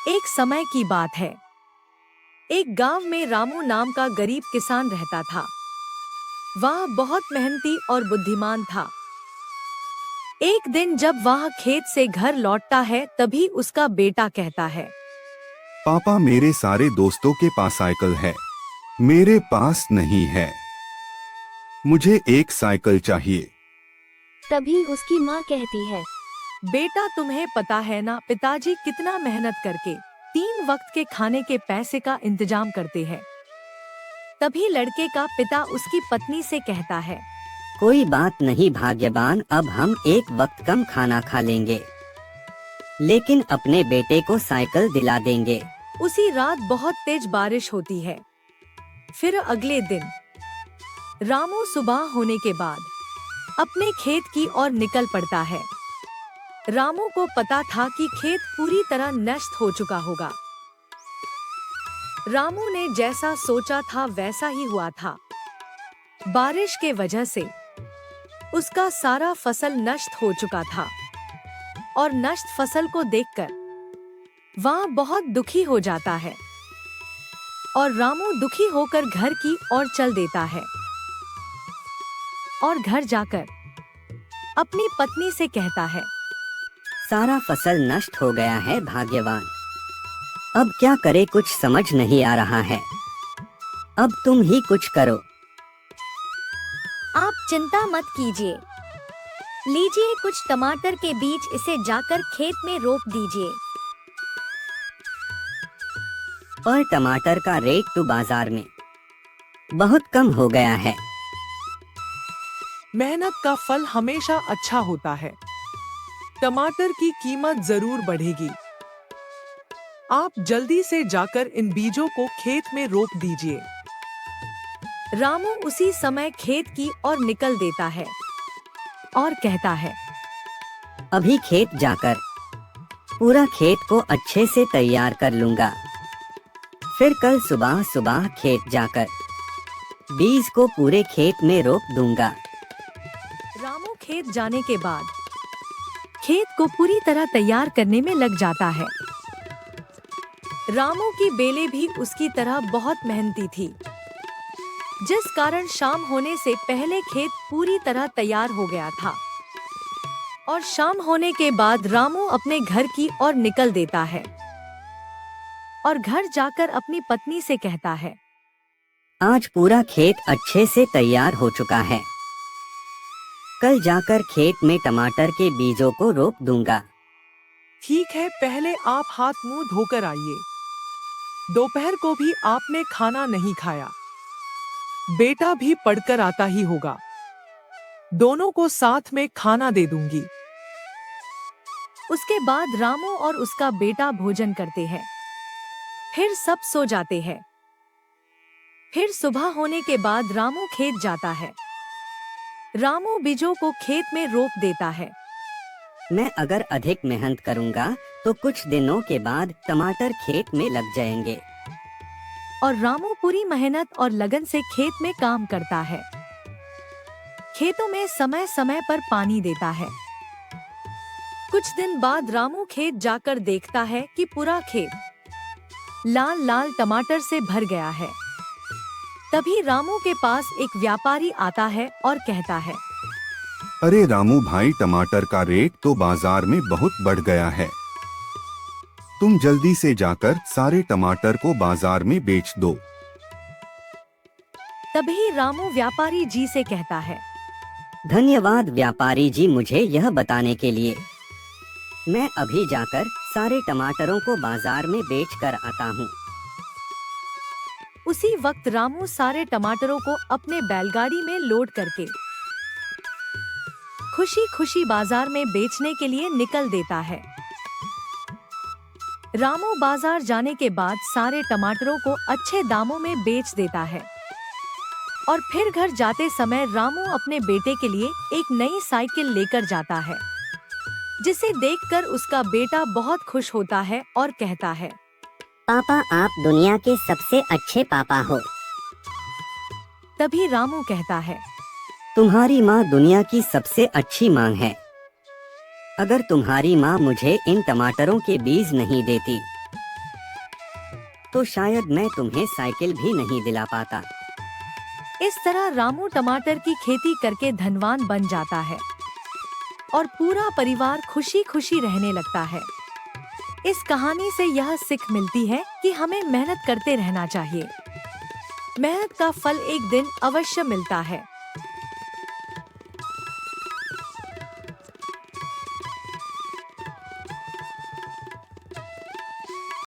एक समय की बात है। एक गांव में रामू नाम का गरीब किसान रहता था। वह बहुत मेहनती और बुद्धिमान था। एक दिन जब वह खेत से घर लौटता है तभी उसका बेटा कहता है, पापा, मेरे सारे दोस्तों के पास साइकिल है, मेरे पास नहीं है। मुझे एक साइकिल चाहिए। तभी उसकी माँ कहती है, बेटा, तुम्हें पता है ना पिताजी कितना मेहनत करके 3 वक्त के खाने के पैसे का इंतजाम करते हैं। तभी लड़के का पिता उसकी पत्नी से कहता है, कोई बात नहीं भाग्यवान, अब हम एक वक्त कम खाना खा लेंगे, लेकिन अपने बेटे को साइकिल दिला देंगे। उसी रात बहुत तेज बारिश होती है। फिर अगले दिन रामू सुबह होने के बाद अपने खेत की ओर निकल पड़ता है। रामू को पता था कि खेत पूरी तरह नष्ट हो चुका होगा। रामू ने जैसा सोचा था वैसा ही हुआ था। बारिश के वजह से उसका सारा फसल नष्ट हो चुका था और नष्ट फसल को देखकर वह बहुत दुखी हो जाता है और रामू दुखी होकर घर की ओर चल देता है और घर जाकर अपनी पत्नी से कहता है, सारा फसल नष्ट हो गया है भाग्यवान, अब क्या करे कुछ समझ नहीं आ रहा है, अब तुम ही कुछ करो। आप चिंता मत कीजिए, लीजिए कुछ टमाटर के बीज, इसे जाकर खेत में रोप दीजिए। और टमाटर का रेट तो बाजार में बहुत कम हो गया है। मेहनत का फल हमेशा अच्छा होता है। टमाटर की कीमत जरूर बढ़ेगी। आप जल्दी से जाकर इन बीजों को खेत में रोप दीजिए। रामू उसी समय खेत की ओर निकल देता है और कहता है, अभी खेत जाकर पूरा खेत को अच्छे से तैयार कर लूंगा, फिर कल सुबह सुबह खेत जाकर बीज को पूरे खेत में रोप दूंगा। रामू खेत जाने के बाद खेत को पूरी तरह तैयार करने में लग जाता है। रामू की बेले भी उसकी तरह बहुत मेहनती थी, जिस कारण शाम होने से पहले खेत पूरी तरह तैयार हो गया था। और शाम होने के बाद रामू अपने घर की ओर निकल देता है और घर जाकर अपनी पत्नी से कहता है, आज पूरा खेत अच्छे से तैयार हो चुका है, कल जाकर खेत में टमाटर के बीजों को रोप दूंगा। ठीक है, पहले आप हाथ मुंह धोकर आइए। दोपहर को भी आपने खाना नहीं खाया। बेटा भी पढ़कर आता ही होगा, दोनों को साथ में खाना दे दूंगी। उसके बाद रामू और उसका बेटा भोजन करते हैं, फिर सब सो जाते हैं। फिर सुबह होने के बाद रामू खेत जाता है। रामू बीजों को खेत में रोप देता है। मैं अगर अधिक मेहनत करूंगा तो कुछ दिनों के बाद टमाटर खेत में लग जाएंगे। और रामू पूरी मेहनत और लगन से खेत में काम करता है। खेतों में समय समय पर पानी देता है। कुछ दिन बाद रामू खेत जाकर देखता है कि पूरा खेत लाल लाल टमाटर से भर गया है। तभी रामू के पास एक व्यापारी आता है और कहता है, अरे रामू भाई, टमाटर का रेट तो बाजार में बहुत बढ़ गया है, तुम जल्दी से जाकर सारे टमाटर को बाजार में बेच दो। तभी रामू व्यापारी जी से कहता है, धन्यवाद व्यापारी जी मुझे यह बताने के लिए। मैं अभी जाकर सारे टमाटरों को बाजार में बेच कर आता हूँ। उसी वक्त रामू सारे टमाटरों को अपने बैलगाड़ी में लोड करके खुशी खुशी बाजार में बेचने के लिए निकल देता है। रामू बाजार जाने के बाद सारे टमाटरों को अच्छे दामों में बेच देता है और फिर घर जाते समय रामू अपने बेटे के लिए एक नई साइकिल लेकर जाता है, जिसे देखकर उसका बेटा बहुत खुश होता है और कहता है, पापा, आप दुनिया के सबसे अच्छे पापा हो। तभी रामू कहता है, तुम्हारी माँ दुनिया की सबसे अच्छी माँ है। अगर तुम्हारी माँ मुझे इन टमाटरों के बीज नहीं देती तो शायद मैं तुम्हें साइकिल भी नहीं दिला पाता। इस तरह रामू टमाटर की खेती करके धनवान बन जाता है और पूरा परिवार खुशी खुशी रहने लगता है। इस कहानी से यह सीख मिलती है कि हमें मेहनत करते रहना चाहिए। मेहनत का फल एक दिन अवश्य मिलता है।